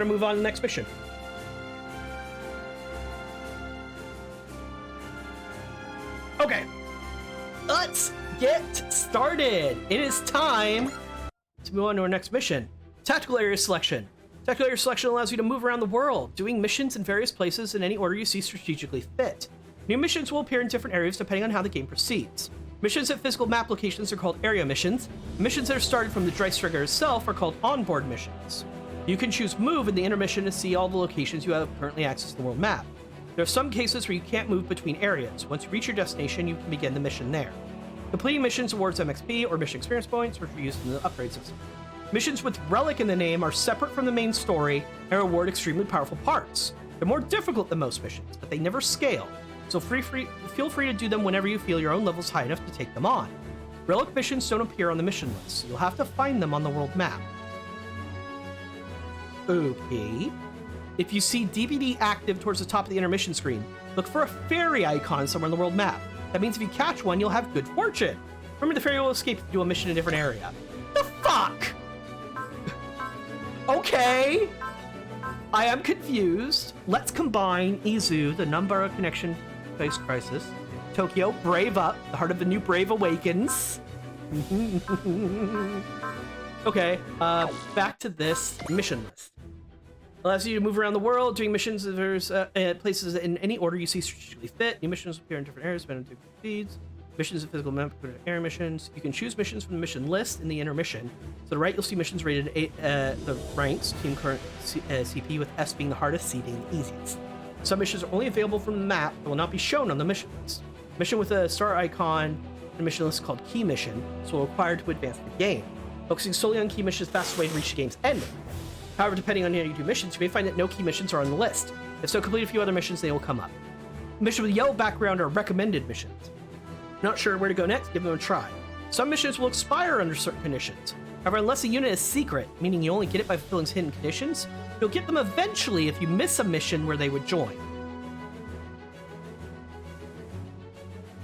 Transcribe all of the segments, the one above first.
gonna move on to the next mission. Okay, let's get started. It is time to move on to our next mission. Tactical area selection. Tactical area selection allows you to move around the world, doing missions in various places in any order you see strategically fit. New missions will appear in different areas depending on how the game proceeds. Missions at physical map locations are called area missions. Missions that are started from the dice trigger itself are called onboard missions. You can choose move in the intermission to see all the locations you have currently accessed the world map. There are some cases where you can't move between areas. Once you reach your destination, you can begin the mission there. Completing missions awards MXP or mission experience points, which are used in the upgrade system. Missions with relic in the name are separate from the main story and reward extremely powerful parts. They're more difficult than most missions, but they never scale, so feel free to do them whenever you feel your own level's high enough to take them on. Relic missions don't appear on the mission list. You'll have to find them on the world map. Okay. If you see DVD active towards the top of the intermission screen, look for a fairy icon somewhere on the world map. That means if you catch one, you'll have good fortune. Remember, the fairy will escape if you do a mission in a different area. The fuck? Okay. I am confused. Let's combine Izu, the Numbara connection face crisis. Tokyo, brave up. The heart of the new brave awakens. Okay, back to this mission list. Allows you to move around the world, doing missions in various places in any order you see strategically fit. New missions appear in different areas, depending on different speeds. Missions and physical map, area missions. You can choose missions from the mission list in the intermission. To the right, you'll see missions rated the ranks, team current CP, with S being the hardest, C being the easiest. Some missions are only available from the map but will not be shown on the mission list. Mission with a star icon in the mission list called Key Mission, so required to advance the game. Focusing solely on key missions is the fastest way to reach the game's ending. However, depending on how you do missions, you may find that no key missions are on the list. If so, complete a few other missions, they will come up. Missions with yellow background are recommended missions. Not sure where to go next? Give them a try. Some missions will expire under certain conditions. However, unless a unit is secret, meaning you only get it by fulfilling hidden conditions, you'll get them eventually if you miss a mission where they would join.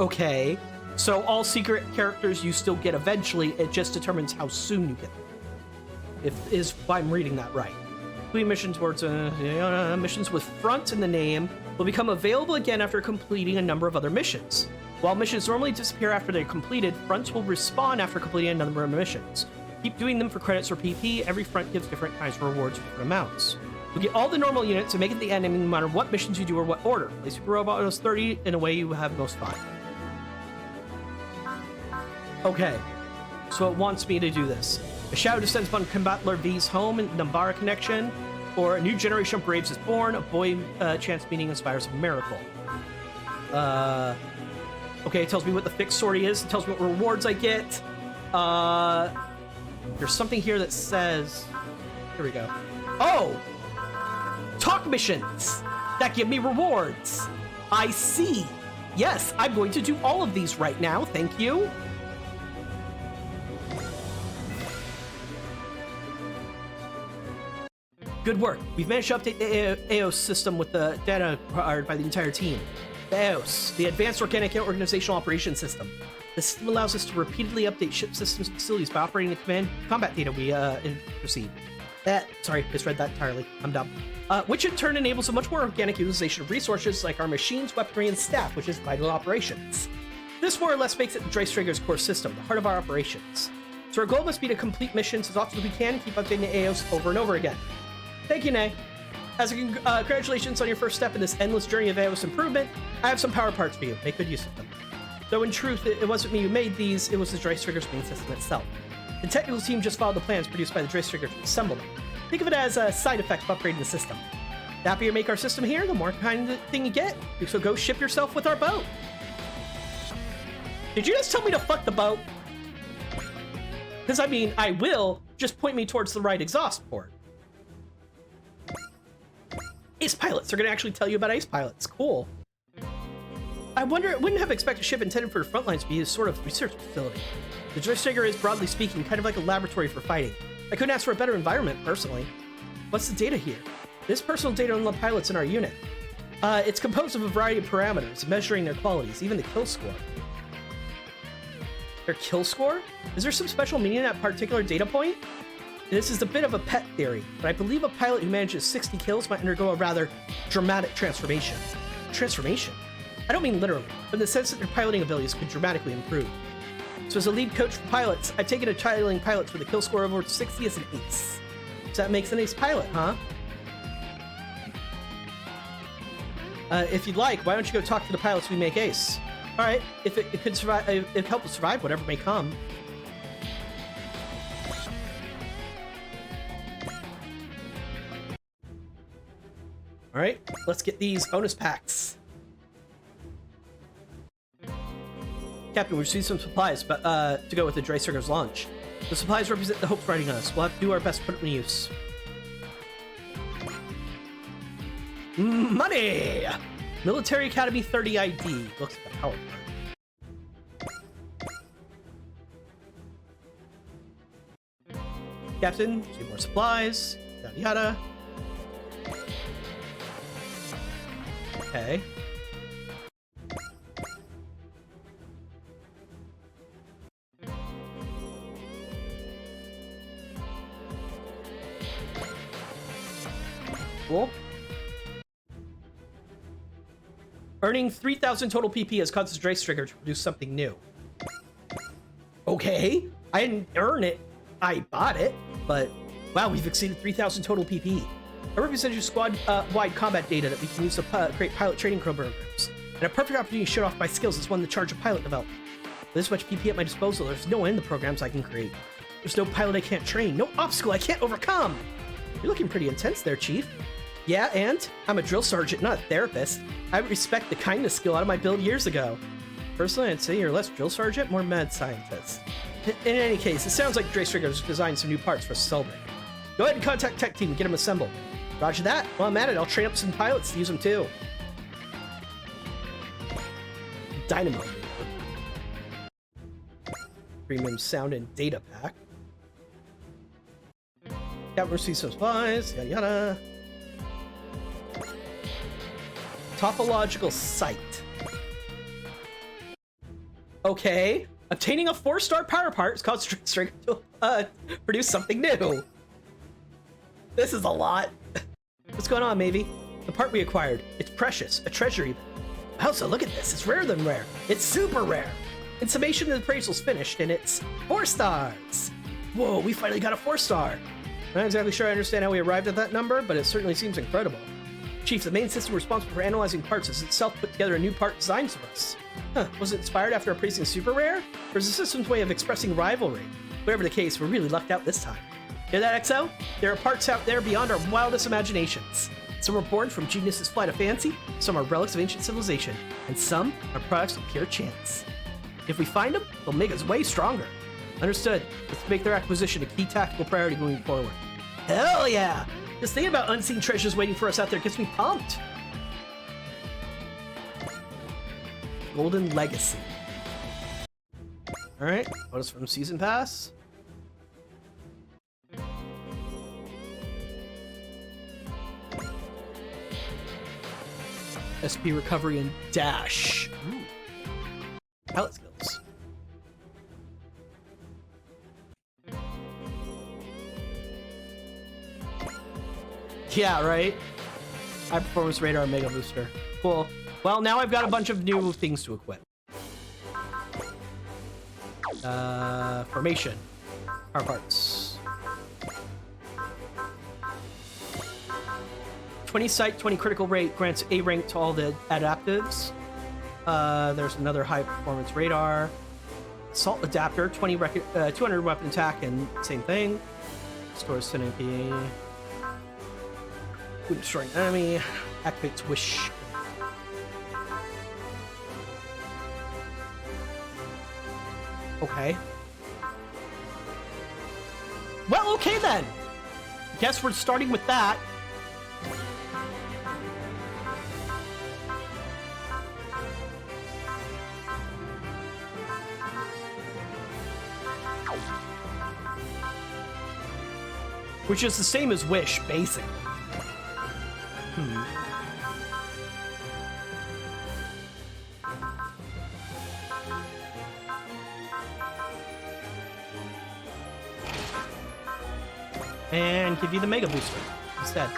Okay, so all secret characters you still get eventually, it just determines how soon you get them. If I'm reading that right. Completing missions towards missions with front in the name will become available again after completing a number of other missions. While missions normally disappear after they're completed, fronts will respawn after completing a number of missions. Keep doing them for credits or PP. Every front gives different kinds of rewards for different amounts. You'll get all the normal units and make it to the end no matter what missions you do or what order. Play Super Robot Autos 30 in a way you have most fun. Okay, so it wants me to do this. A shadow descends upon Combattler V's home in Numbara Connection, or a new generation of Braves is born. A boy chance meeting inspires a miracle. Okay, it tells me what the fixed sortie is. It tells me what rewards I get. There's something here that says... Here we go. Oh! Talk missions that give me rewards. I see. Yes, I'm going to do all of these right now. Thank you. Good work. We've managed to update the EOS system with the data required by the entire team. The EOS, the Advanced Organic Organizational Operations System. The system allows us to repeatedly update ship systems and facilities by operating the command combat data we receive. Sorry, misread that entirely. I'm dumb. Which in turn enables a much more organic utilization of resources like our machines, weaponry, and staff, which is vital operations. This more or less makes it the Dice Trigger's core system, the heart of our operations. So our goal must be to complete missions as often as we can and keep updating the EOS over and over again. Thank you, Nay. As a congratulations on your first step in this endless journey of EOS improvement, I have some power parts for you. Make good use of them. Though in truth, it wasn't me who made these, it was the Dice Trigger's main system itself. The technical team just followed the plans produced by the Dice Trigger to assemble them. Think of it as a side effect of upgrading the system. The happier you make our system here, the more kind of thing you get. So go ship yourself with our boat. Did you just tell me to fuck the boat? Because I mean, I will. Just point me towards the right exhaust port. Ace pilots. They're going to actually tell you about ace pilots. Cool. I wonder, it wouldn't have expected a ship intended for the front lines to be a sort of research facility. The Dice Trigger is, broadly speaking, kind of like a laboratory for fighting. I couldn't ask for a better environment, personally. What's the data here? This personal data on the pilots in our unit. It's composed of a variety of parameters, measuring their qualities, even the kill score. Their kill score? Is there some special meaning in that particular data point? This is a bit of a pet theory, but I believe a pilot who manages 60 kills might undergo a rather dramatic transformation. Transformation? I don't mean literally, but in the sense that their piloting abilities could dramatically improve. So as a lead coach for pilots, I've taken to piloting pilots with a kill score of over 60 as an ace. So that makes an ace pilot, huh? If you'd like, why don't you go talk to the pilots we make ace? Alright, if it could survive, it could help us survive whatever may come. Alright, let's get these bonus packs. Captain, we received some supplies but to go with the Dre Circus launch. The supplies represent the hopes riding on us. We'll have to do our best to put them to use. Money! Military Academy 30 ID. Looks like a power plant. Captain, see more supplies. Yada yada. Okay. Cool. Earning 3,000 total PP has caused the Dre trigger to produce something new. Okay. I didn't earn it. I bought it, but wow, we've exceeded 3,000 total PP. I represent your squad-wide combat data that we can use to create pilot training programs. And a perfect opportunity to show off my skills as one in the charge of pilot development. With this much PP at my disposal, there's no end to programs I can create. There's no pilot I can't train, no obstacle I can't overcome. You're looking pretty intense there, Chief. Yeah, and I'm a drill sergeant, not a therapist. I respect the kindness skill out of my build years ago. Personally, I'd say you're less drill sergeant, more mad scientist. In any case, it sounds like Dre Strigger's designed some new parts for us to celebrate. Go ahead and contact Tech Team and get them assembled. Roger that. While I'm at it, I'll train up some pilots to use them too. Dynamo. Premium sound and data pack. Captain receives some supplies, yada yada. Topological sight. Okay. Obtaining a 4-star power part has caused Stringer to produce something new. This is a lot. What's going on, Mavie? The part we acquired. It's precious. A treasure even. Wow, so look at this. It's rarer than rare. It's super rare. In summation, the appraisal's finished, and it's 4 stars. Whoa, we finally got a 4-star. I'm not exactly sure I understand how we arrived at that number, but it certainly seems incredible. Chief, the main system responsible for analyzing parts has itself put together a new part designed for us. Huh, was it inspired after appraising super rare? Or is the system's way of expressing rivalry? Whatever the case, we're really lucked out this time. Hear that, XO? There are parts out there beyond our wildest imaginations. Some are born from genius's flight of fancy, some are relics of ancient civilization, and some are products of pure chance. If we find them, they'll make us way stronger. Understood. Let's make their acquisition a key tactical priority moving forward. Hell yeah! Just thinking about unseen treasures waiting for us out there gets me pumped. Golden Legacy. Alright, bonus from Season Pass. SP Recovery and Dash. Ooh. Palette skills. Yeah, right? High performance radar mega booster. Cool. Well, now I've got a bunch of new things to equip. Formation. Power parts. 20 sight, 20 critical rate grants A rank to all the adaptives. There's another high performance radar. Assault adapter, 200 weapon attack, and same thing. Stores 10 AP. Destroying enemy. Activates wish. Okay. Well, okay then. Guess we're starting with that. Which is the same as wish, basically. and give you the Mega Booster instead.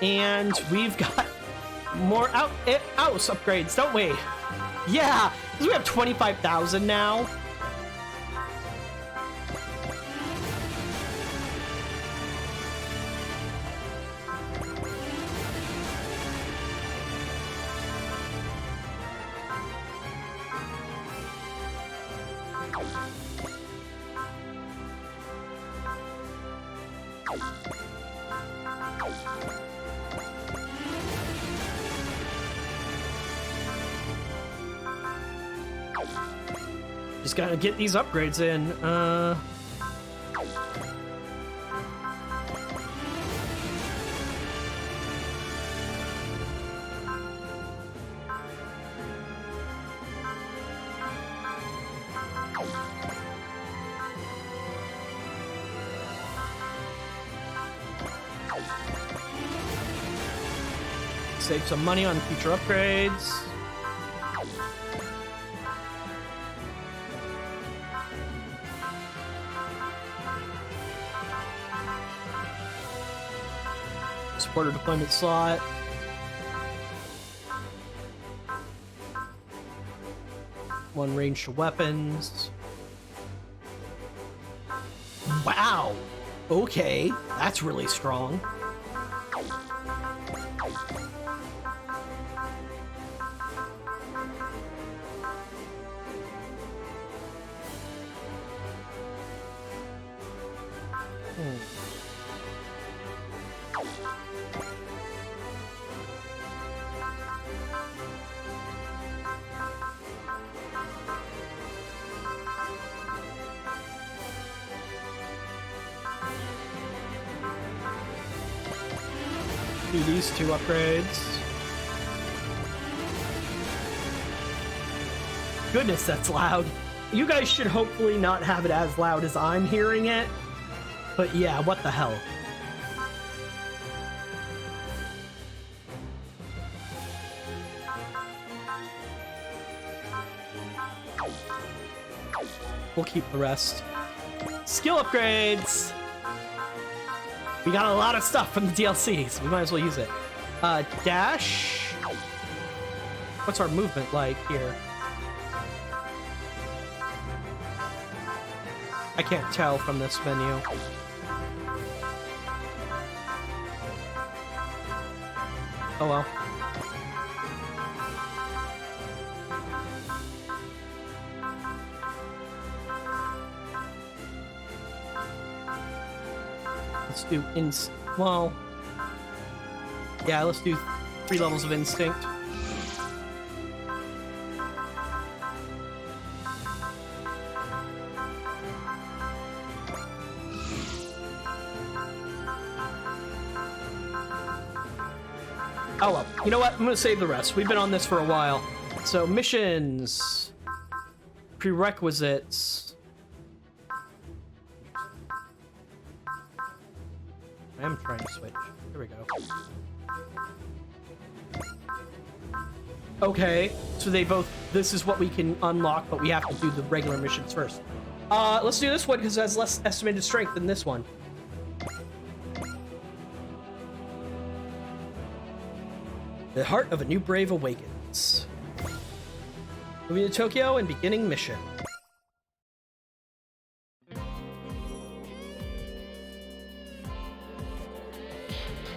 And we've got more house upgrades, don't we? Yeah, because we have 25,000 now. Just gotta get these upgrades in. Save some money on future upgrades. Supporter deployment slot. One range to weapons. Wow. Okay, that's really strong. Do these two upgrades. Goodness, that's loud. You guys should hopefully not have it as loud as I'm hearing it. But yeah, what the hell? We'll keep the rest. Skill upgrades! We got a lot of stuff from the DLCs. We might as well use it. Dash. What's our movement like here? I can't tell from this menu. Oh well. Let's do well, yeah, let's do 3 levels of instinct. Oh well, you know what? I'm gonna save the rest. We've been on this for a while. So missions, prerequisites. I am trying to switch. Here we go. Okay, so they both... This is what we can unlock, but we have to do the regular missions first. Let's do this one because it has less estimated strength than this one. The heart of a new brave awakens. Moving to Tokyo and beginning mission.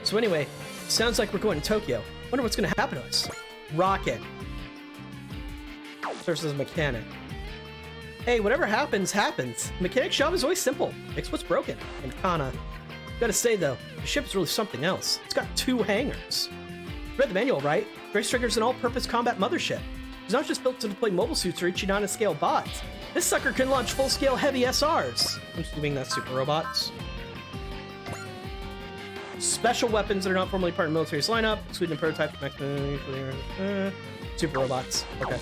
So anyway, sounds like we're going to Tokyo. Wonder what's gonna happen to us. Rocket. Serves as a mechanic. Hey, whatever happens, happens. Mechanic's job is always simple. Fix what's broken. And Kana. Gotta say though, the ship is really something else. It's got 2 hangars. You read the manual, right? Grace Trigger's an all-purpose combat mothership. It's not just built to deploy mobile suits or Ichinana-scale bots. This sucker can launch full-scale heavy SRs. I'm assuming that's super robots. Special weapons that are not formally part of the military's lineup, excluding prototypes, super robots. Okay.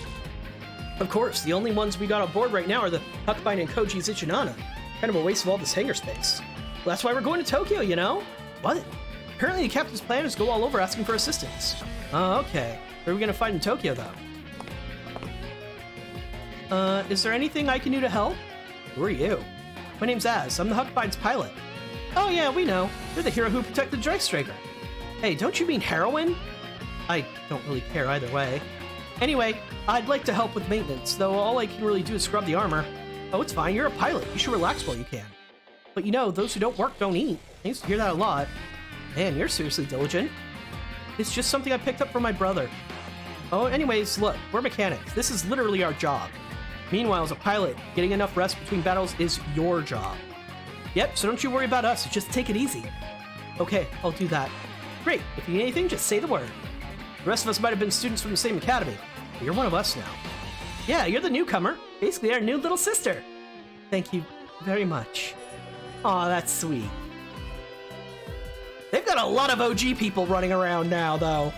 Of course, the only ones we got on board right now are the Huckbine and Koji's Ichinana. Kind of a waste of all this hangar space. Well, that's why we're going to Tokyo, you know? What? Apparently the captain's plan is to go all over asking for assistance. Oh, okay. Where are we gonna fight in Tokyo, though? Is there anything I can do to help? Who are you? My name's Az. I'm the Huckbine's pilot. Oh yeah, we know. You're the hero who protected Joy Striker. Hey, don't you mean heroin? I don't really care either way. Anyway, I'd like to help with maintenance, though all I can really do is scrub the armor. Oh, it's fine. You're a pilot. You should relax while you can. But you know, those who don't work don't eat. I used to hear that a lot. Man, you're seriously diligent. It's just something I picked up from my brother. Oh, anyways, look, we're mechanics. This is literally our job. Meanwhile, as a pilot, getting enough rest between battles is your job. Yep, so don't you worry about us. Just take it easy. Okay, I'll do that. Great. If you need anything, just say the word. The rest of us might have been students from the same academy, but you're one of us now. Yeah, you're the newcomer. Basically, our new little sister. Thank you very much. Aw, that's sweet. They've got a lot of OG people running around now, though.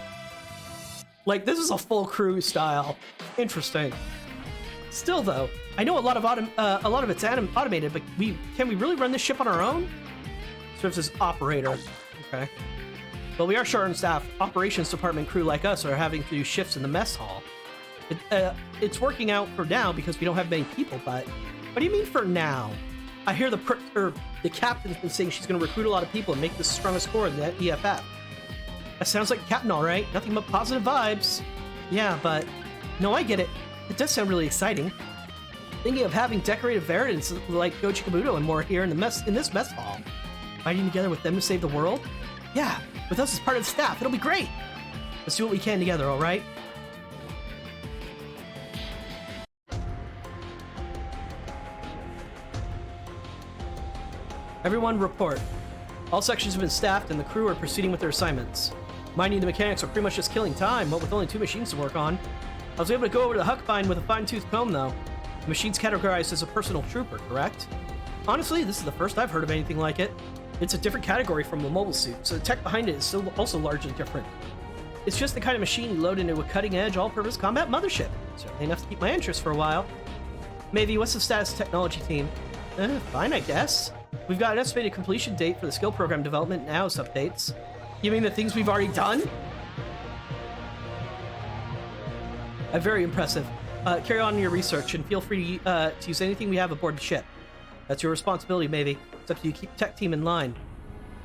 Like, this is a full crew style. Interesting. Still, though, I know a lot of it's automated, but can we really run this ship on our own? Serves as operator. Okay. Well, we are short on staff. Operations department crew like us are having to do shifts in the mess hall. It's working out for now because we don't have many people, but what do you mean for now? I hear the captain's been saying she's going to recruit a lot of people and make this the strongest core in the EFF. That sounds like Captain, all right. Nothing but positive vibes. Yeah, but no, I get it. It does sound really exciting. Thinking of having decorated variants like Gochi Kabuto and more here in this mess hall. Fighting together with them to save the world? Yeah, with us as part of the staff. It'll be great. Let's do what we can together, all right? Everyone report. All sections have been staffed and the crew are proceeding with their assignments. Mind you, the mechanics are pretty much just killing time, but with only 2 machines to work on. I was able to go over to the Huckbind with a fine-tooth comb, though. The machine's categorized as a personal trooper, correct? Honestly, this is the first I've heard of anything like it. It's a different category from the mobile suit, so the tech behind it is still also largely different. It's just the kind of machine you load into a cutting-edge, all-purpose combat mothership. Certainly enough to keep my interest for a while. Maybe, what's the status of the technology team? Fine, I guess. We've got an estimated completion date for the skill program development and AOS updates. You mean the things we've already done? Very impressive. Carry on your research and feel free to use anything we have aboard the ship. That's your responsibility, maybe. It's up to you to keep the tech team in line.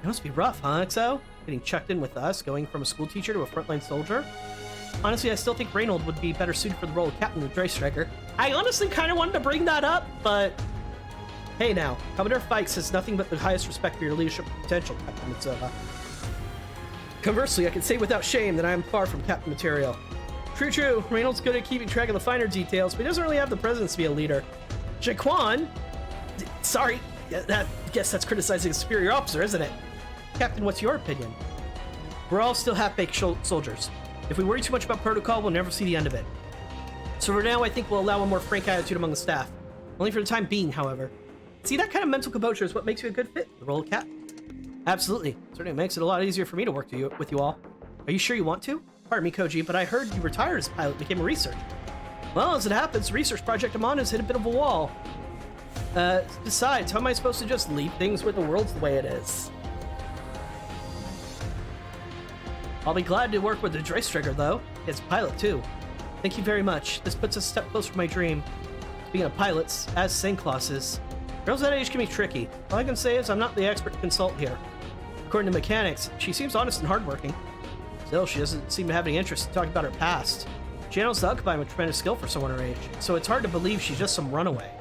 It must be rough, huh, XO? Getting chucked in with us, going from a school teacher to a frontline soldier? Honestly, I still think Reynold would be better suited for the role of Captain of the Joy Striker. I honestly kind of wanted to bring that up, but... Hey now, Commodore Fikes has nothing but the highest respect for your leadership potential, Captain Mitsuha. Conversely, I can say without shame that I am far from Captain material. True, Reynold's good at keeping track of the finer details, but he doesn't really have the presence to be a leader. Jaquan? Sorry, I guess that's criticizing a superior officer, isn't it? Captain, what's your opinion? We're all still half-baked soldiers. If we worry too much about protocol, we'll never see the end of it. So for now, I think we'll allow a more frank attitude among the staff. Only for the time being, however. See, that kind of mental composure is what makes you a good fit for the role of captain. Absolutely. Certainly makes it a lot easier for me to work with you all. Are you sure you want to? Pardon me, Koji, but I heard you retired as a pilot and became a researcher. Well, as it happens, the research project I'm on has hit a bit of a wall. Besides, how am I supposed to just leave things where the world's the way it is? I'll be glad to work with the Joy Striker, though. As a pilot, too. Thank you very much. This puts us a step closer to my dream. Speaking of pilots, as St. Claus is, girls that age can be tricky. All I can say is I'm not the expert to consult here. According to mechanics, she seems honest and hardworking. Still, she doesn't seem to have any interest in talking about her past. She handles the Huckbind with tremendous skill for someone her age, so it's hard to believe she's just some runaway.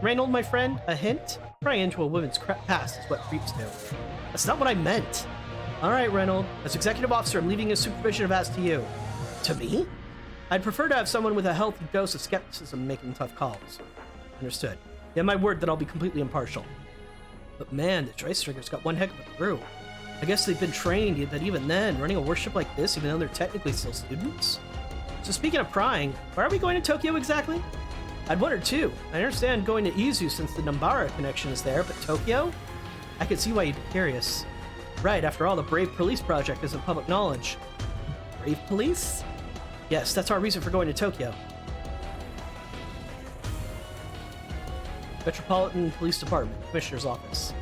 Reynold, my friend, a hint? Prying into a woman's past is what creeps do. That's not what I meant. Alright, Reynold. As executive officer, I'm leaving his supervision of as to you. To me? I'd prefer to have someone with a healthy dose of skepticism making tough calls. Understood. You have my word that I'll be completely impartial. But man, the Joy Striker's got one heck of a crew. I guess they've been trained, but even then, running a warship like this, even though they're technically still students? So speaking of prying, where are we going to Tokyo exactly? I'd wondered too. I understand going to Izu since the Nambara connection is there, but Tokyo? I could see why you'd be curious. Right, after all, the Brave Police Project isn't public knowledge. Brave Police? Yes, that's our reason for going to Tokyo. Metropolitan Police Department, Commissioner's Office.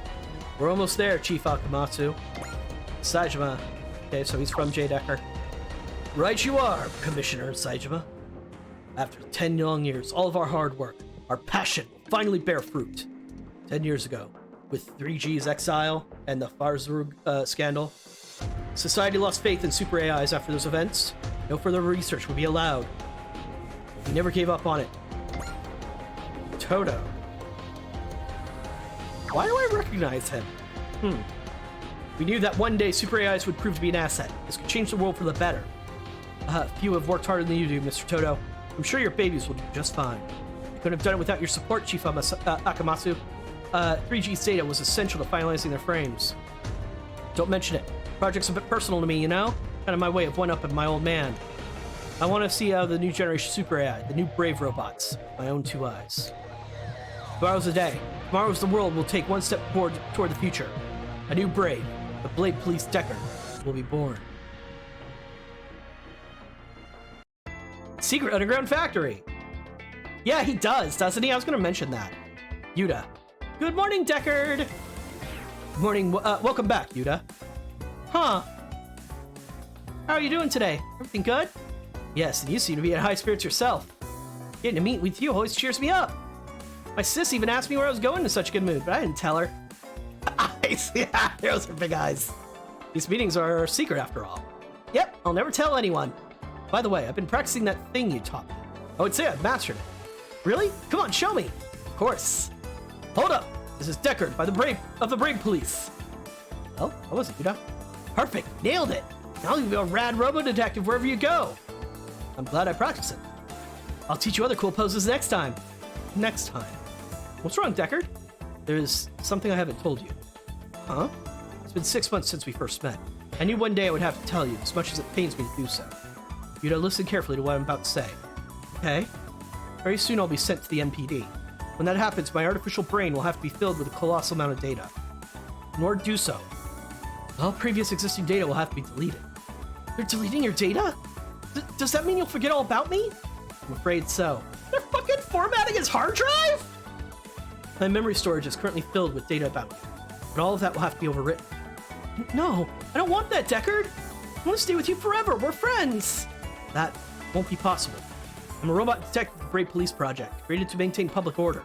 We're almost there, Chief Akamatsu. Saejima. Okay, so he's from J. Decker. Right you are, Commissioner Saejima. After 10 long years, all of our hard work, our passion will finally bear fruit. 10 years ago, with 3G's exile and the Farzurg scandal. Society lost faith in super AIs after those events. No further research would be allowed. We never gave up on it. Toto. Why do I recognize him? We knew that one day super AIs would prove to be an asset. This could change the world for the better. Few have worked harder than you do, Mr. Toto. I'm sure your babies will do just fine. You couldn't have done it without your support, Chief Akamatsu. 3G's data was essential to finalizing their frames. Don't mention it. Project's a bit personal to me, you know? Kind of my way of one-upping my old man. I want to see how the new generation super AI, the new brave robots, my own two eyes. Tomorrow's the day. Tomorrow's the world will take one step forward toward the future. A new brave, the Blade Police Deckard, will be born. Secret underground factory. Yeah, he does, doesn't he? I was going to mention that. Yuta. Good morning, Deckard. Good morning. Welcome back, Yuta. Huh. How are you doing today? Everything good? Yes, and you seem to be in high spirits yourself. Getting to meet with you always cheers me up. My sis even asked me where I was going in such a good mood, but I didn't tell her. Eyes. Yeah, those are big eyes. These meetings are a secret after all. Yep, I'll never tell anyone. By the way, I've been practicing that thing you taught me. I would say I've mastered it. Really? Come on, show me. Of course. Hold up. This is Deckard by the Brave Police. Well, what was it, Yuta? Perfect. Nailed it. Now you'll be a rad robo-detective wherever you go. I'm glad I practiced it. I'll teach you other cool poses next time. Next time. What's wrong, Deckard? There's something I haven't told you. Huh? It's been 6 months since we first met. I knew one day I would have to tell you, as much as it pains me to do so. Yuta, listen carefully to what I'm about to say. Okay? Very soon I'll be sent to the NPD. When that happens, my artificial brain will have to be filled with a colossal amount of data. In order to do so, all previous existing data will have to be deleted. They're deleting your data? Does that mean you'll forget all about me? I'm afraid so. They're fucking formatting his hard drive? My memory storage is currently filled with data about you, but all of that will have to be overwritten. No, I don't want that, Deckard. I want to stay with you forever. We're friends. That won't be possible. I'm a robot detective of the Brave Police Project, created to maintain public order.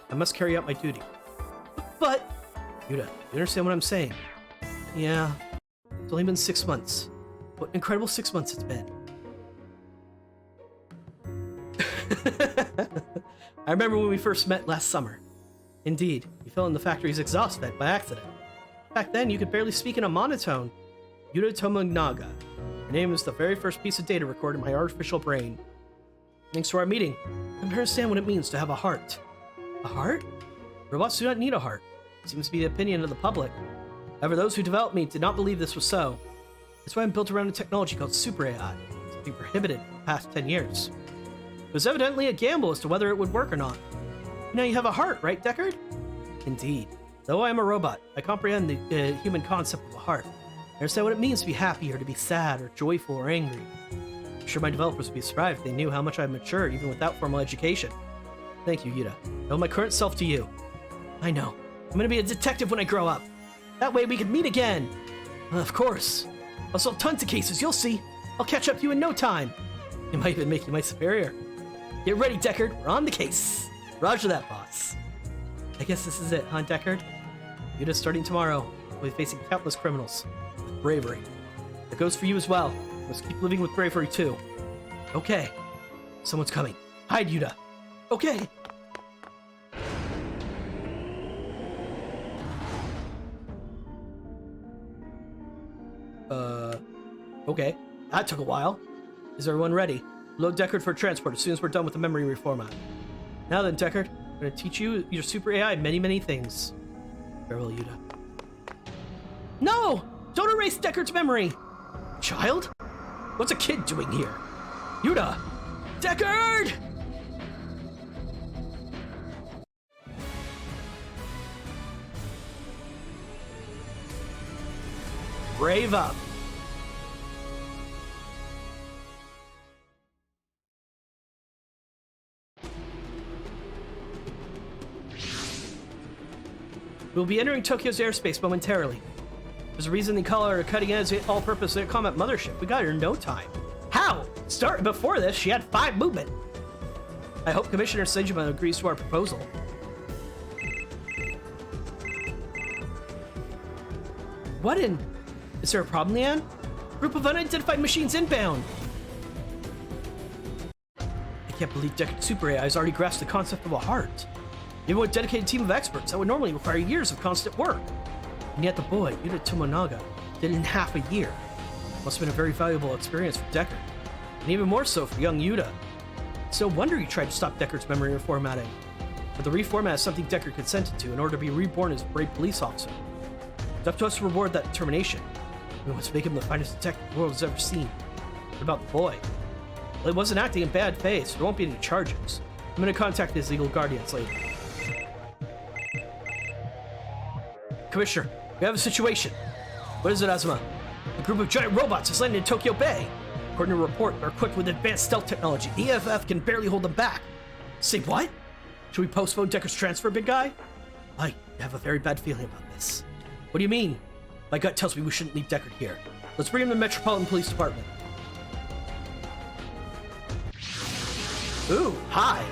I must carry out my duty. But... Yuta, you understand what I'm saying? Yeah. It's only been 6 months. What an incredible 6 months it's been. I remember when we first met last summer. Indeed, you fell in the factory's exhaust vent by accident. Back then, you could barely speak in a monotone. Yuta Tomonaga. Your name is the very first piece of data recorded in my artificial brain. Thanks to our meeting, I understand what it means to have a heart. A heart? Robots do not need a heart. It seems to be the opinion of the public. However, those who developed me did not believe this was so. That's why I'm built around a technology called Super AI. It's been prohibited for the past 10 years. It was evidently a gamble as to whether it would work or not. Now you have a heart, right, Deckard? Indeed. Though I am a robot, I comprehend the human concept of a heart. I understand what it means to be happy or to be sad or joyful or angry. I'm sure my developers would be surprised if they knew how much I've matured even without formal education. Thank you, Yuta. I owe my current self to you. I know. I'm gonna be a detective when I grow up. That way we can meet again. Of course. I'll solve tons of cases, you'll see. I'll catch up to you in no time. It might even make you my superior. Get ready, Deckard. We're on the case. Roger that, boss. I guess this is it, huh, Deckard? Yuta's starting tomorrow. We'll be facing countless criminals. With bravery. That goes for you as well. You must keep living with bravery, too. Okay. Someone's coming. Hide, Yuta. Okay. Okay. That took a while. Is everyone ready? Load Deckard for transport as soon as we're done with the memory reformat. Now then, Deckard, I'm going to teach you your super AI many, many things. Farewell, Yuta. No! Don't erase Deckard's memory! Child? What's a kid doing here? Yuta! Deckard! Brave up. We'll be entering Tokyo's airspace momentarily. There's a reason they call her a cutting-edge, all-purpose combat mothership. We got her in no time. How? Start before this, she had 5 movement. I hope Commissioner Sejima agrees to our proposal. What in... Is there a problem, Leanne? Group of unidentified machines inbound. I can't believe Deckard Super AI has already grasped the concept of a heart. Even with a dedicated team of experts, that would normally require years of constant work. And yet the boy, Yuta Tomonaga, did it in half a year. Must have been a very valuable experience for Deckard. And even more so for young Yuta. It's no wonder he tried to stop Deckard's memory reformatting. But the reformat is something Deckard consented to in order to be reborn as a brave police officer. It's up to us to reward that determination. We want to make him the finest detective the world has ever seen. What about the boy? Well, he wasn't acting in bad faith, so there won't be any charges. I'm going to contact his legal guardians later. Commissioner, we have a situation. What is it, Azuma? A group of giant robots has landed in Tokyo Bay. According to a report, they're equipped with advanced stealth technology. The EFF can barely hold them back. Say what? Should we postpone Deckard's transfer, big guy? I have a very bad feeling about this. What do you mean? My gut tells me we shouldn't leave Deckard here. Let's bring him to the Metropolitan Police Department. Ooh, hi.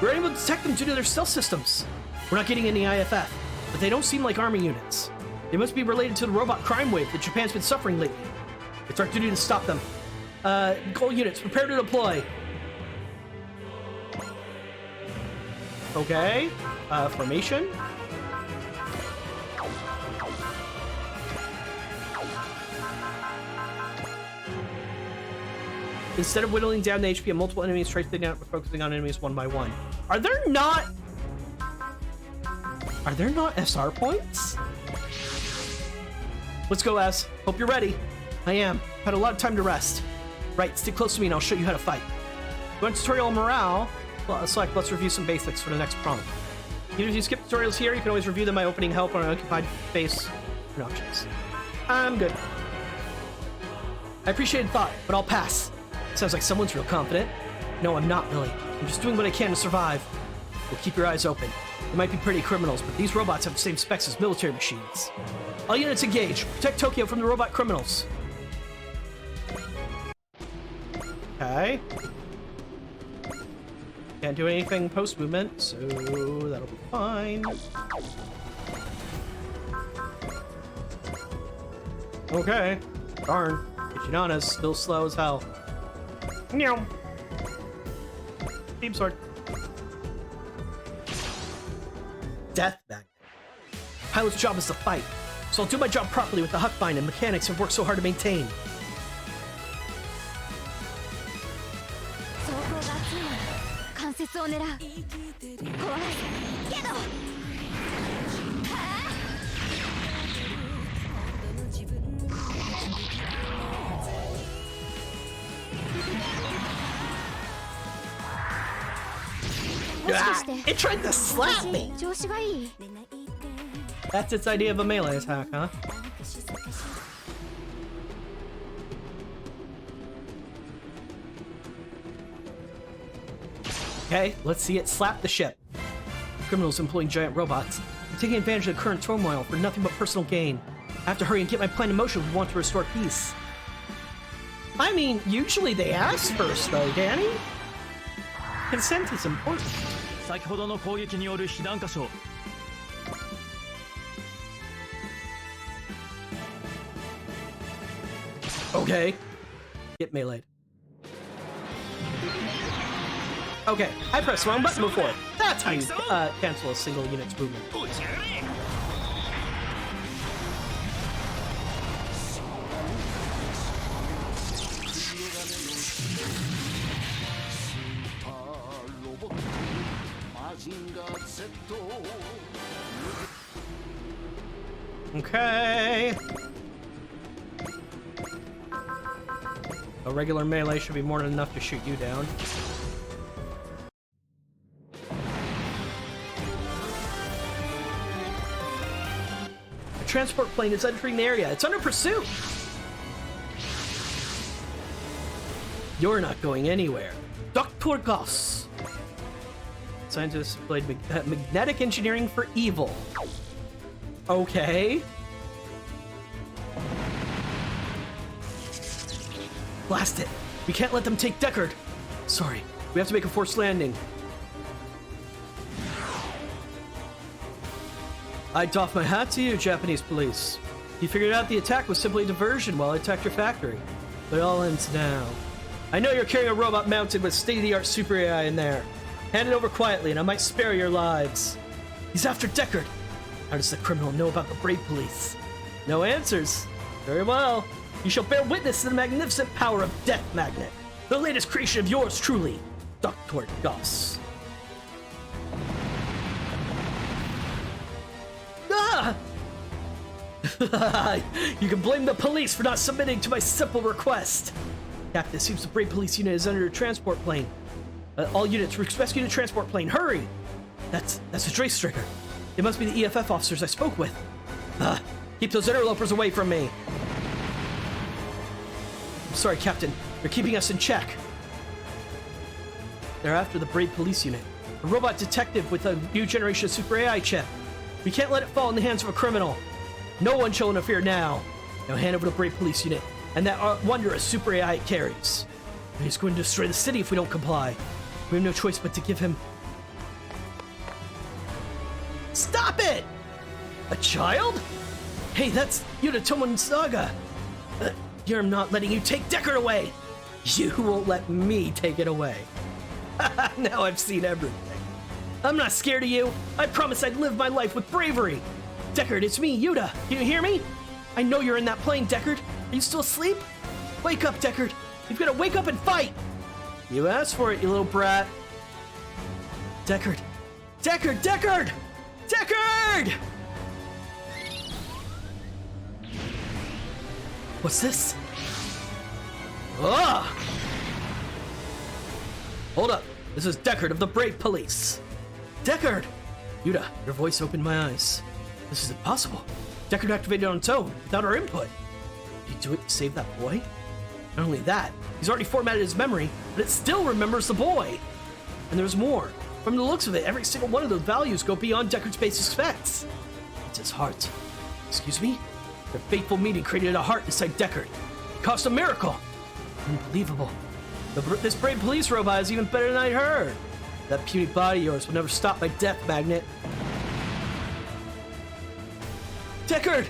We're able to detect them due to their stealth systems. We're not getting any IFF, but they don't seem like army units. They must be related to the robot crime wave that Japan's been suffering lately. It's our duty to stop them. Goal units, prepare to deploy. Okay. Formation. Instead of whittling down the HP of multiple enemies, try taking out by focusing on enemies one by one. Are there not SR points? Let's go, Az. Hope you're ready. I am. Had a lot of time to rest. Right, stick close to me and I'll show you how to fight. Going to tutorial morale. Well, let's review some basics for the next prompt. Even if you skip tutorials here, you can always review them by opening help on an occupied base and options. I'm good. I appreciate the thought, but I'll pass. Sounds like someone's real confident. No, I'm not, Lily. I'm just doing what I can to survive. Well, keep your eyes open. They might be pretty criminals, but these robots have the same specs as military machines. All units engage. Protect Tokyo from the robot criminals. Okay. Can't do anything post-movement, so that'll be fine. Okay. Darn. Ichinana's still slow as hell. Meow. Team sword. Death magnet. Pilot's job is to fight, so I'll do my job properly with the Huckbind and mechanics have worked so hard to maintain. Ah, it tried to slap me! That's its idea of a melee attack, huh? Okay, let's see it slap the ship. Criminals employing giant robots. They're taking advantage of the current turmoil for nothing but personal gain. I have to hurry and get my plan in motion if we want to restore peace. I mean, usually they ask first, though, Danny. Consent is important. Okay. Get meleeed. Okay, I pressed the wrong button before. That's how you cancel a single unit's movement. Okay. A regular melee should be more than enough to shoot you down. A transport plane is entering the area. It's under pursuit. You're not going anywhere. Dr. Goss. Scientists played magnetic engineering for evil. Okay. Blast it. We can't let them take Deckard. Sorry, we have to make a forced landing. I doff my hat to you, Japanese police. You figured out the attack was simply a diversion while I attacked your factory. But it all ends now. I know you're carrying a robot mounted with state-of-the-art super AI in there. Hand it over quietly and I might spare your lives. He's after Deckard. How does the criminal know about the Brave Police? No answers. Very well. You shall bear witness to the magnificent power of Death Magnet. The latest creation of yours truly, Dr. Goss. Ah! You can blame the police for not submitting to my simple request. Captain, it seems the Brave Police unit is under a transport plane. All units, rescue the transport plane. Hurry! That's a trace trigger. It must be the EFF officers I spoke with. Keep those interlopers away from me. I'm sorry, Captain. You're keeping us in check. They're after the Brave Police unit. A robot detective with a new generation of super AI chip. We can't let it fall in the hands of a criminal. No one shall interfere now. Now hand over the Brave Police unit and that wondrous super AI it carries. He's going to destroy the city if we don't comply. We have no choice but to give him... Stop it! A child? Hey, that's Yudatomo Saga. You're not letting you take Deckard away. You won't let me take it away. Now I've seen everything. I'm not scared of you. I promised I'd live my life with bravery. Deckard, it's me, Yuta. Can you hear me? I know you're in that plane, Deckard. Are you still asleep? Wake up, Deckard. You've got to wake up and fight. You asked for it, you little brat. Deckard. Deckard! Deckard! Deckard! What's this? Ah! Hold up. This is Deckard of the Brave Police. Deckard! Yuta, your voice opened my eyes. This is impossible. Deckard activated on its own, without our input. Did he do it to save that boy? Not only that, he's already formatted his memory, but it still remembers the boy. And there's more. From the looks of it, every single one of those values go beyond Deckard's basic specs. It's his heart. Excuse me? Their fateful meeting created a heart inside Deckard. It caused a miracle. Unbelievable. This Brave Police robot is even better than I'd heard. That puny body of yours will never stop my Death Magnet. Deckard!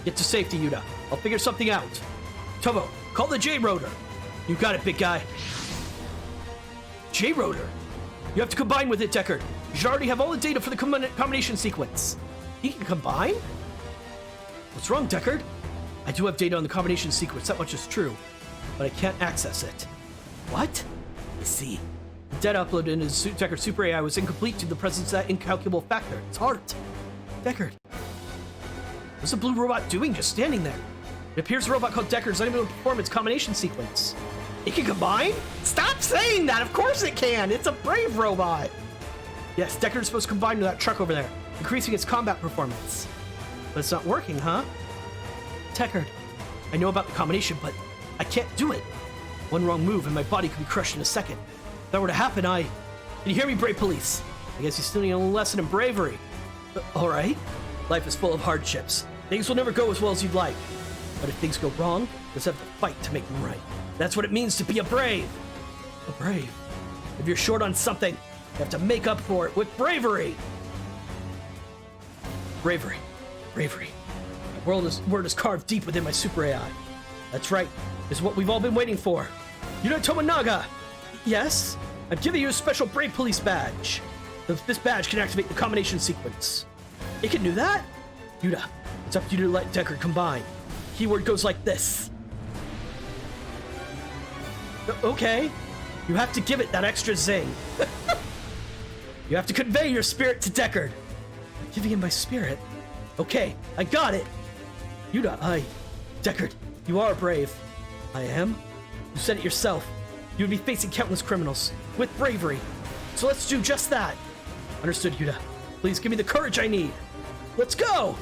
Get to safety, Yuta. I'll figure something out. Tomo, call the J-Rotor. You got it, big guy. J-Rotor? You have to combine with it, Deckard. You should already have all the data for the combination sequence. He can combine? What's wrong, Deckard? I do have data on the combination sequence, that much is true. But I can't access it. What? I see. The data uploaded into Deckard's Super AI was incomplete due to the presence of that incalculable factor, its heart. Deckard. What's the blue robot doing just standing there? It appears the robot called Deckard is unable to perform its combination sequence. It can combine? Stop saying that! Of course it can! It's a brave robot! Yes, Deckard is supposed to combine with that truck over there, increasing its combat performance. But it's not working, huh? Deckard, I know about the combination, but I can't do it. One wrong move and my body could be crushed in a second. If that were to happen, Can you hear me, Brave Police? I guess you still need a little lesson in bravery. Alright. Life is full of hardships. Things will never go as well as you'd like. But if things go wrong, let's have to fight to make them right. That's what it means to be a brave. A brave. If you're short on something, you have to make up for it with bravery. Bravery. Bravery. The word is carved deep within my Super AI. That's right. This is what we've all been waiting for. Yuta Tomonaga! Yes? I'm giving you a special Brave Police badge. This badge can activate the combination sequence. It can do that? Yuta, it's up to you to let Deckard combine. Keyword goes like this. Okay. You have to give it that extra zing. You have to convey your spirit to Deckard. I'm giving him my spirit? Okay, I got it. Yuta, Deckard, you are brave. I am? You said it yourself. You would be facing countless criminals. With bravery. So let's do just that. Understood, Yuta. Please give me the courage I need. Let's go!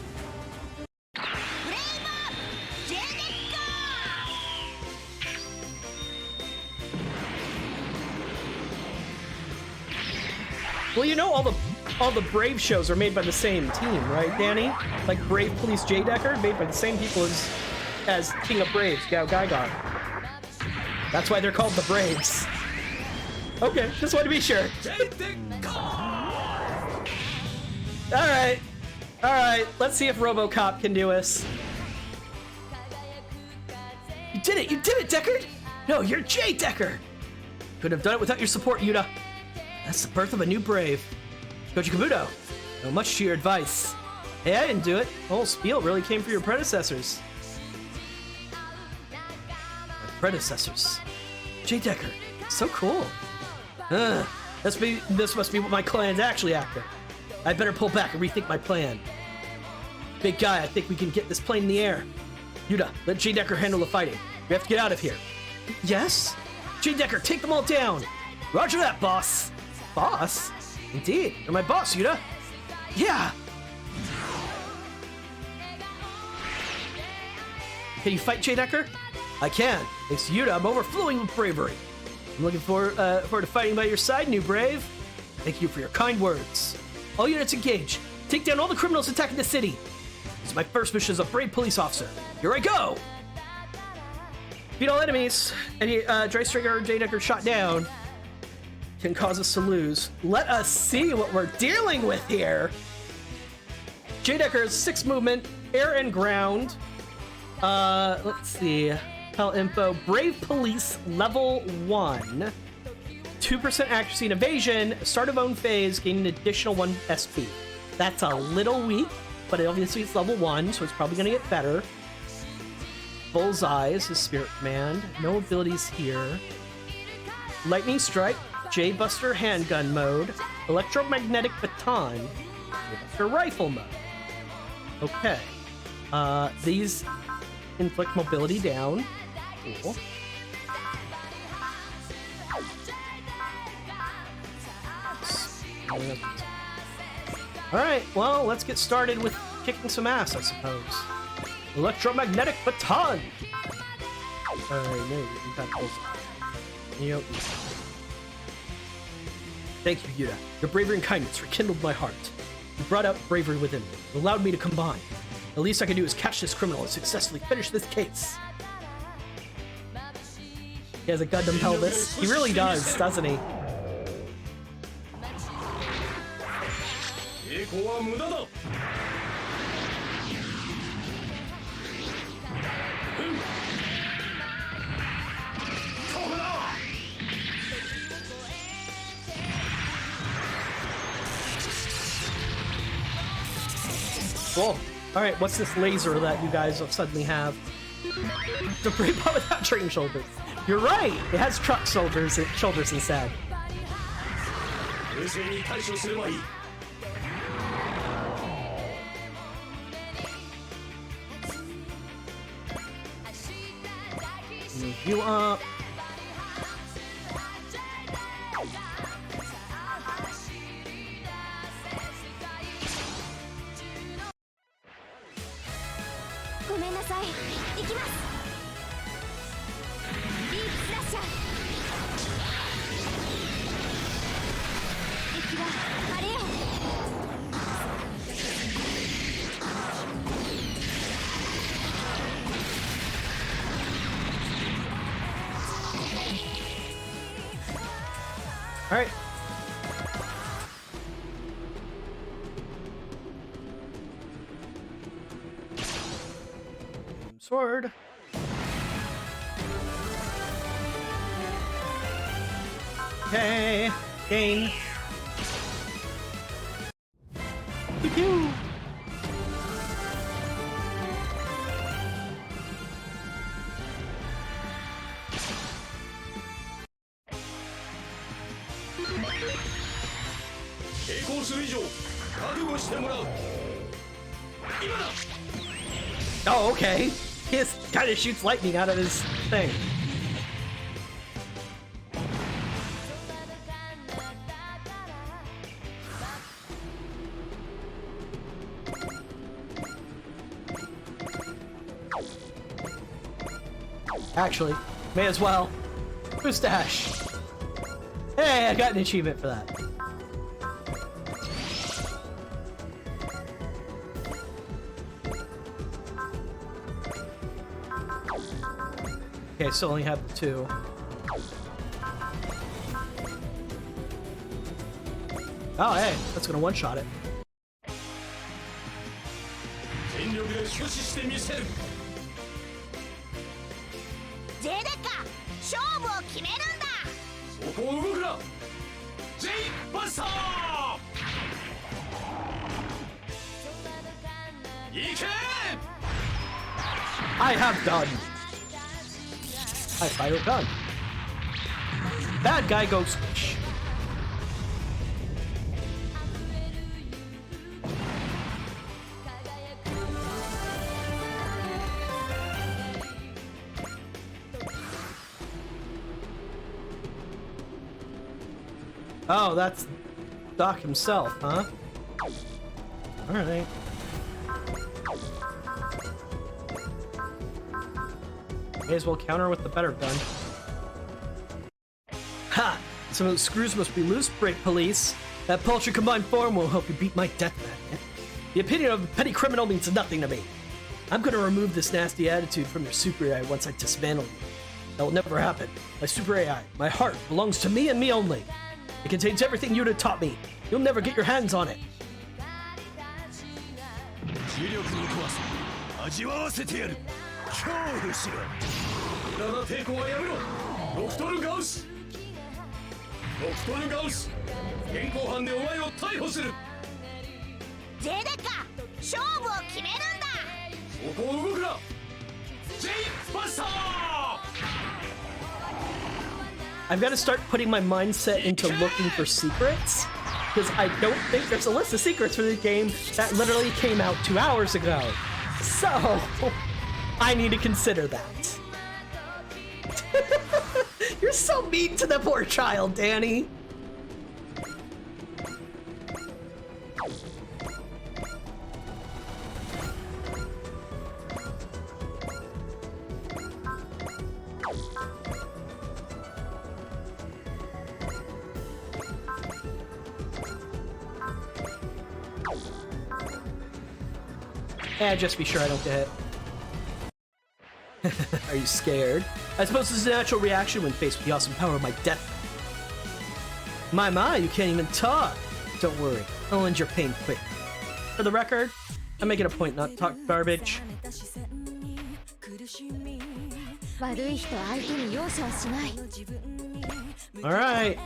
Well, you know all the Brave shows are made by the same team, right, Danny? Like Brave Police J. Deckard, made by the same people as King of Braves, Gao Gaigar. That's why they're called the Braves. Okay, just wanted to be sure. Alright, let's see if RoboCop can do us. did it! You did it, Deckard! No, you're Jay Decker! Couldn't have done it without your support, Yuta. That's the birth of a new brave. Koji Kabuto, no much to your advice. Hey, I didn't do it. The whole spiel really came from your predecessors. My predecessors. Jay Decker, so cool. This must be what my clan's actually after. I better pull back and rethink my plan. Big guy, I think we can get this plane in the air. Yuta, let Jay Decker handle the fighting. We have to get out of here. Yes? Jay Decker, take them all down. Roger that, boss. Boss? Indeed, you're my boss, Yuta. Yeah. Can you fight, Jay Decker? I can. Thanks to Yuta, I'm overflowing with bravery. I'm looking forward to fighting by your side, new brave. Thank you for your kind words. All units engage. Take down all the criminals attacking the city. It's my first mission as a brave police officer. Here I go! Beat all enemies. Any Dry Stringer or Jay Decker shot down can cause us to lose. Let us see what we're dealing with here. Jay Decker's 6 movement, air and ground. Let's see. Hell info. Brave Police level 1. 2% accuracy and evasion. Start of own phase, gain an additional 1 SP. That's a little weak, but obviously it's level 1, so it's probably going to get better. Bullseye is his spirit command. No abilities here. Lightning Strike. J-Buster handgun mode. Electromagnetic baton. J-Buster rifle mode. Okay. These inflict mobility down. Cool. Alright, well, let's get started with kicking some ass, I suppose. Electromagnetic baton! Alright, no, impact bullseye. Yep. Thank you, Yuta. Your bravery and kindness rekindled my heart. You brought out bravery within me. It allowed me to combine. The least I can do is catch this criminal and successfully finish this case. He has a Gundam pelvis. He really does, doesn't he? Cool. Alright, what's this laser that you guys suddenly have? The brave bot without train shoulders. You're right! It has truck shoulders instead. Move you up. All right. Sword. Okay. Gain. Pew pew. Oh, okay. He kind of shoots lightning out of his thing. Actually, may as well. Mustache. Hey, I got an achievement for that. Okay, so only have the 2. Oh, hey, that's gonna one-shot it. I have done. I fire gun. Bad guy goes squish. Oh, that's Doc himself, huh? Alright. May as well counter with the better gun. Ha! Some of the screws must be loose, brake police. That paltry combined form will help you beat my death magnet. The opinion of a petty criminal means nothing to me. I'm gonna remove this nasty attitude from your super AI once I dismantle you. That will never happen. My super AI, my heart, belongs to me and me only. It contains everything you'd have taught me. You'll never get your hands on it. I've got to start putting my mindset into looking for secrets, because I don't think there's a list of secrets for the game that literally came out 2 hours ago. So, I need to consider that. You're so mean to the poor child, Danny. Just be sure I don't get hit. Are you scared? I suppose this is a natural reaction when faced with the awesome power of my death. My, you can't even talk. Don't worry, I'll end your pain quick. For the record, I'm making a point not to talk garbage. Alright.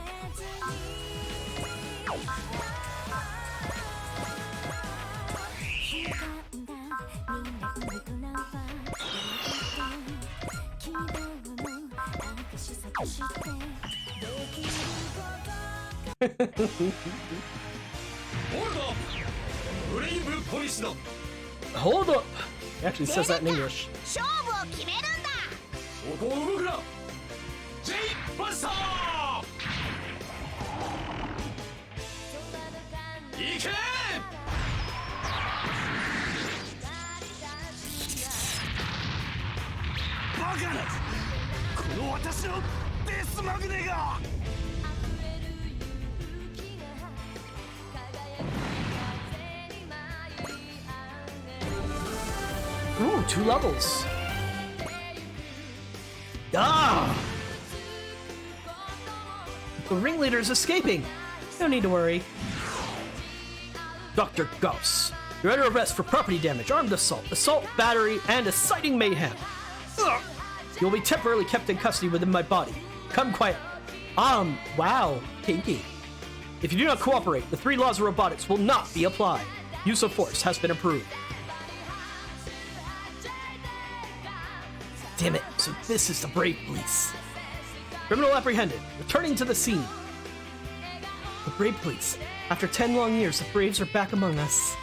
Hold up! It actually says that in English. Ooh, 2 levels. Ah! The ringleader is escaping. No need to worry. Dr. Gauss, you're under arrest for property damage, armed assault, battery, and inciting mayhem. Ugh. You'll be temporarily kept in custody within my body. Come quiet. Wow, kinky. If you do not cooperate, the 3 laws of robotics will not be applied. Use of force has been approved. Damn it, so this is the Brave Police. Criminal apprehended, returning to the scene. The Brave Police. After 10 long years, the Braves are back among us.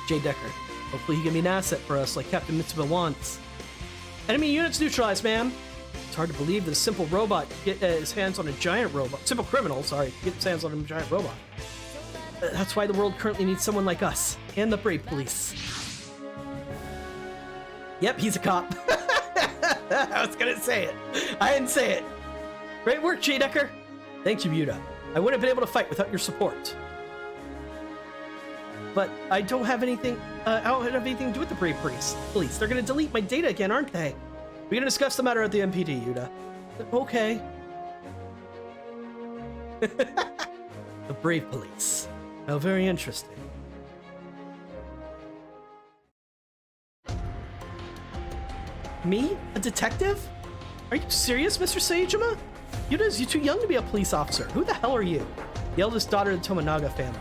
J. Decker. Hopefully he can be an asset for us like Captain Mitsuba wants. Enemy units neutralized, ma'am. It's hard to believe that a simple robot get his hands on a giant robot. Simple criminal, sorry, get his hands on a giant robot. That's why the world currently needs someone like us, and the Brave Police. Yep, he's a cop. I was gonna say it. I didn't say it. Great work, J. Decker. Thank you, Yuta. I wouldn't have been able to fight without your support. But I don't have anything. I don't have anything to do with the Brave Police. They're gonna delete my data again, aren't they? We're gonna discuss the matter at the MPD, Yuta. Okay. The Brave Police. How very interesting. Me? A detective? Are you serious, Mr. Saejima? You're too young to be a police officer. Who the hell are you? The eldest daughter of the Tominaga family.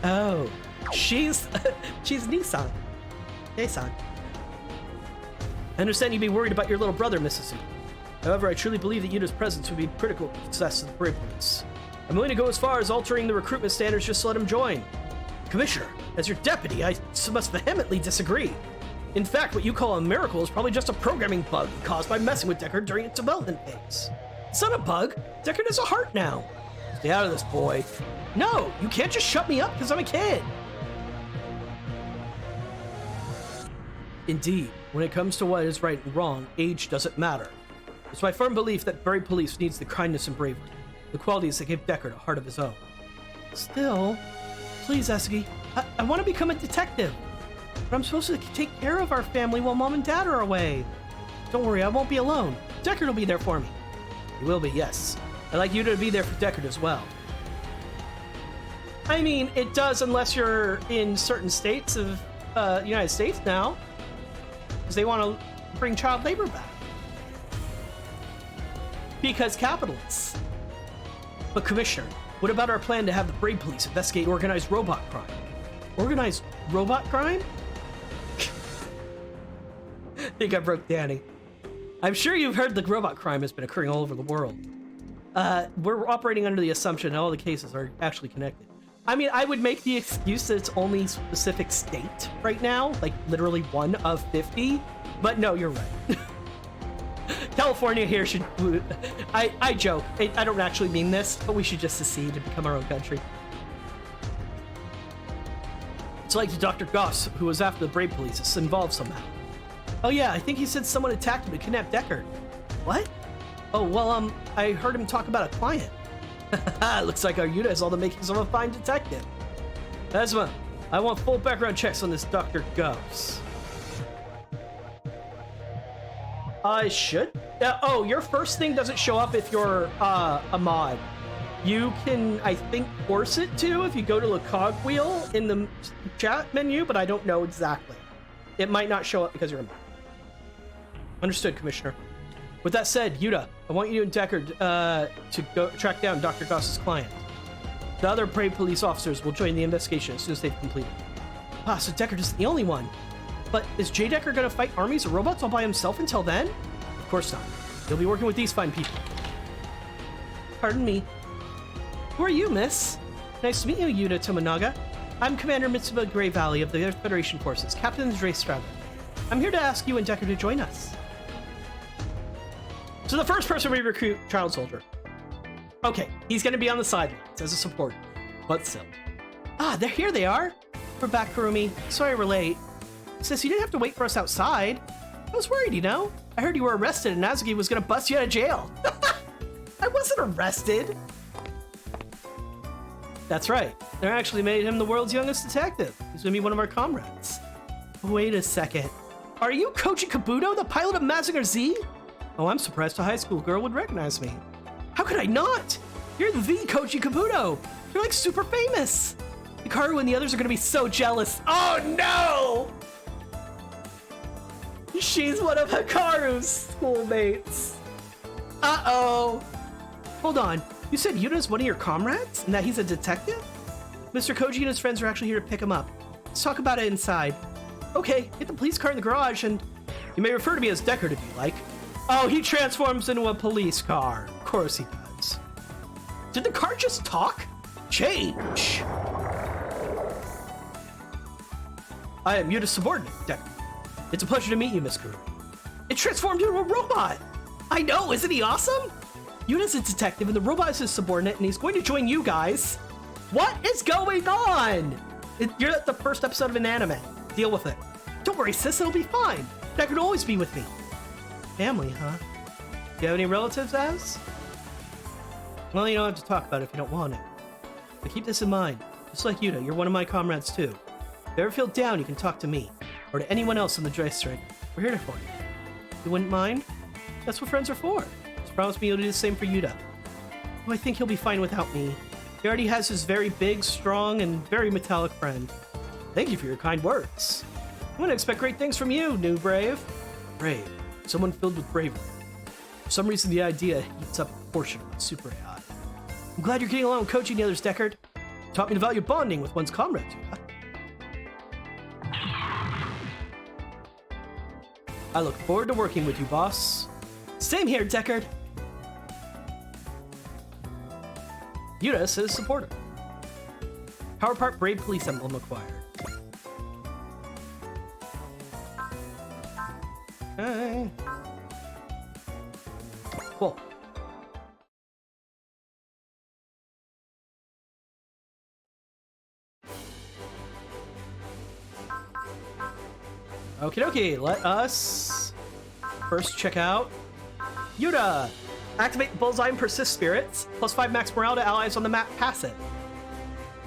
Oh, she's Nissan. Hey-san. I understand you'd be worried about your little brother, Mrs. However, I truly believe that Yuta's presence would be critical to the success of the brave police. I'm willing to go as far as altering the recruitment standards just to let him join. Commissioner, as your deputy, I must vehemently disagree. In fact, what you call a miracle is probably just a programming bug caused by messing with Deckard during its development phase. It's not a bug. Deckard has a heart now. Stay out of this, boy. No, you can't just shut me up because I'm a kid. Indeed, when it comes to what is right and wrong, age doesn't matter. It's my firm belief that brave police needs the kindness and bravery, the qualities that give Deckard a heart of his own. Still, please, Esugi, I want to become a detective. But I'm supposed to take care of our family while Mom and Dad are away. Don't worry, I won't be alone. Deckard will be there for me. He will be, yes. I'd like you to be there for Deckard as well. I mean, it does unless you're in certain states of the United States now. Because they want to bring child labor back. Because capitalists. But Commissioner, what about our plan to have the Brave Police investigate organized robot crime? Organized robot crime? I think I broke Danny. I'm sure you've heard the robot crime has been occurring all over the world. We're operating under the assumption that all the cases are actually connected. I mean, I would make the excuse that it's only specific state right now, like literally 1 of 50, but no, you're right. California here should... I joke. I don't actually mean this, but we should just secede and become our own country. It's like Dr. Goss, who was after the Brave Police, is involved somehow. Oh yeah, I think he said someone attacked him to kidnap Deckard. What? Oh, well, I heard him talk about a client. Looks like our Yuta has all the makings of a fine detective. Ezma, I want full background checks on this Dr. Goss. I should? Oh, your first thing doesn't show up if you're a mod. You can, I think, force it to if you go to the cogwheel in the chat menu, but I don't know exactly. It might not show up because you're a mod. Understood, Commissioner. With that said, Yuta, I want you and Deckard to go track down Dr. Goss's client. The other Brave Police officers will join the investigation as soon as they've completed. Ah, so Deckard isn't the only one. But is J. Deckard gonna fight armies of robots all by himself until then? Of course not. He'll be working with these fine people. Pardon me. Who are you, miss? Nice to meet you, Yuta Tominaga. I'm Commander Mitsuba Grey Valley of the Earth Federation Forces, Captain Dre Strouder. I'm here to ask you and Deckard to join us. So the first person we recruit, child soldier. Okay, he's gonna be on the sidelines as a support, but still. Ah, here they are. We're back, Kurumi. Sorry we're late. Sis, you didn't have to wait for us outside. I was worried, you know? I heard you were arrested and Azuki was gonna bust you out of jail. I wasn't arrested. That's right. They actually made him the world's youngest detective. He's gonna be one of our comrades. Wait a second. Are you Koji Kabuto, the pilot of Mazinger Z? Oh, I'm surprised a high school girl would recognize me. How could I not? You're the Koji Kabuto. You're like super famous. Hikaru and the others are gonna be so jealous. Oh no! She's one of Hikaru's schoolmates. Uh-oh. Hold on. You said Yuta's one of your comrades? And that he's a detective? Mr. Koji and his friends are actually here to pick him up. Let's talk about it inside. Okay, get the police car in the garage and you may refer to me as Deckard if you like. Oh, he transforms into a police car. Of course he does. Did the car just talk? Change. I am Yuta's subordinate, Deckard. It's a pleasure to meet you, Miss Kuru. It transformed into a robot! I know, isn't he awesome? Yuta's a detective and the robot is his subordinate and he's going to join you guys. What is going on? You're at the first episode of an anime. Deal with it. Don't worry, sis, it'll be fine. Deckard will always be with me. Family, huh? Do you have any relatives, Az? Well, you don't have to talk about it if you don't want it. But keep this in mind. Just like Yuta, you're one of my comrades too. If you ever feel down, you can talk to me. Or to anyone else on the joystick string. We're here for you. You wouldn't mind? That's what friends are for. Just promise me you'll do the same for Yuta. Oh, I think he'll be fine without me. He already has his very big, strong, and very metallic friend. Thank you for your kind words. I'm gonna expect great things from you, new Brave. Brave. Someone filled with bravery. For some reason, the idea eats up a portion of my super AI. I'm glad you're getting along with coaching the others, Deckard. Taught me the value of bonding with one's comrades. I look forward to working with you, boss. Same here, Deckard. Yuta says supporter. Power Part Brave Police Emblem acquired. Okay. Cool. Okie dokie, let us first check out Yuta. Activate the bullseye and persist spirits. +5 max morale to allies on the map passive.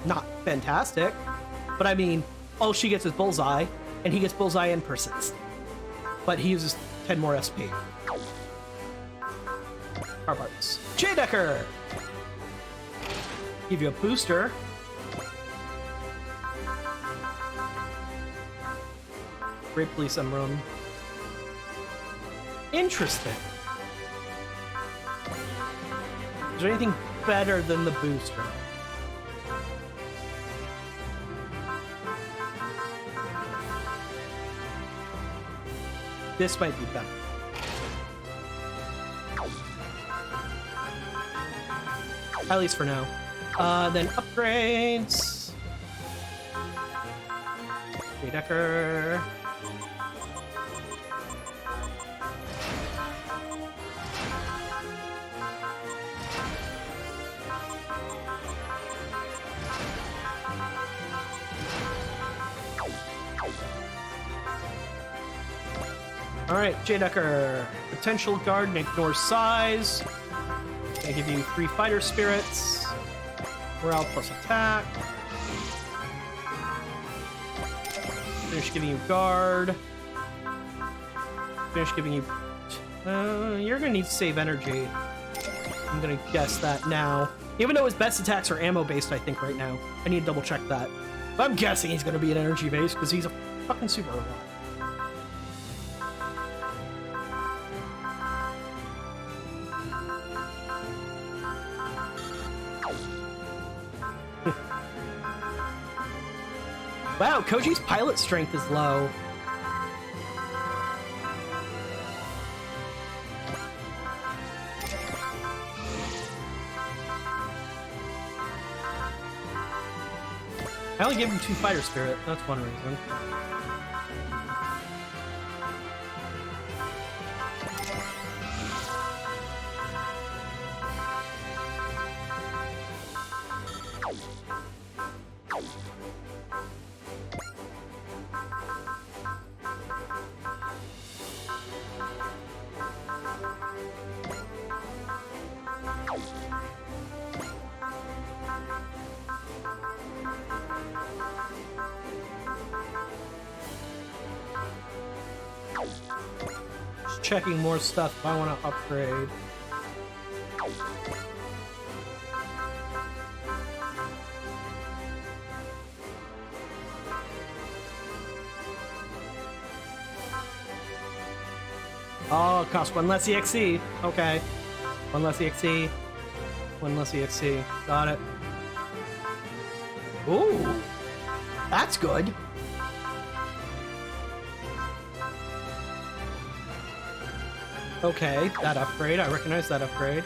Not fantastic, but I mean, all she gets is bullseye, and he gets bullseye and persist. But he uses 10 more SP. Our parts. J-Decker! Give you a booster. Great Police Emblem. Interesting. Is there anything better than the booster? This might be better. At least for now. Then upgrades. J-Decker. Alright, J-Decker. Potential guard and ignore size. Gonna give you 3 fighter spirits. Morale plus attack. Finish giving you guard. Finish giving you... you're gonna need to save energy. I'm gonna guess that now. Even though his best attacks are ammo-based, I think, right now. I need to double-check that. But I'm guessing he's gonna be an energy-based, because he's a fucking super robot. Wow, Koji's pilot strength is low. I only gave him 2 fighter spirit, that's one reason. Just checking more stuff if I want to upgrade. Oh, cost 1 less EXE. Okay. 1 less EXE. 1 less EXE. Got it. Ooh. That's good. Okay, that upgrade. I recognize that upgrade.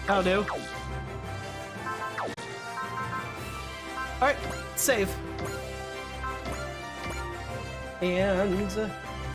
That'll do. Alright, save. And